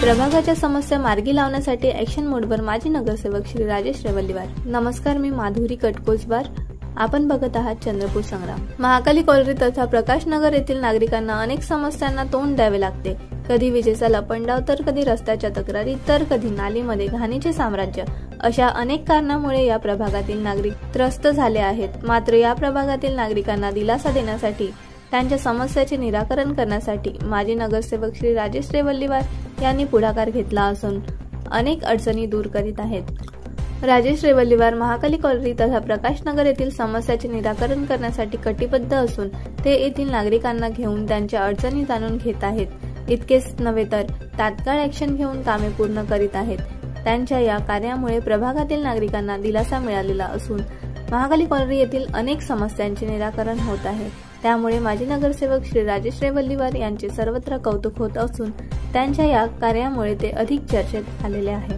प्रभागाच्या समस्या मार्गी लावण्यासाठी ऍक्शन मोडवर माजी नगरसेवक श्री राजेश रेवल्लीवार। नमस्कार, मी माधुरी कटकोचबार। आपण बघत आहात चंद्रपूर संग्राम। महाकाली कॉलनी तथा प्रकाश नगर येथील नागरिकांना अनेक समस्यांना तोंड द्यावे लागते। कधी विजेचा लपंडाव, तर कधी रस्त्याच्या तक्रारी, तर कधी नालीमध्ये घाणीचे साम्राज्य। अशा अनेक कारणामुळे या प्रभागातील नागरिक त्रस्त झाले आहेत। मात्र या प्रभागातील नागरिकांना दिलासा देण्यासाठी, त्यांच्या समस्याचे निराकरण करण्यासाठी माजी नगरसेवक श्री राजेश रेवल्लीवार यांनी पुढाकार घेतला असून अनेक अडचणी दूर करीत आहेत। राजेश रेवल्लीवार महाकाली कॉलनी तथा प्रकाश नगर येथील समस्याचे निराकरण करण्यासाठी कटिबद्ध असून ते येथील नागरिकांना घेऊन त्यांच्या अडचणी जाणून घेत आहेत। इतकेच नव्हे तर तात्काळ ऍक्शन घेऊन कामे पूर्ण करीत आहेत। त्यांच्या या कार्यामुळे प्रभागातील नागरिकांना दिलासा मिळालेला असून महाकाली कॉलनी येथील अनेक समस्यांचे निराकरण होत आहे। त्यामुळे माजी नगरसेवक श्री राजेश रेवल्लीवार यांचे सर्वत्र कौतुक होत असून त्यांच्या या कार्यामुळे ते अधिक चर्चेत आलेले आहे।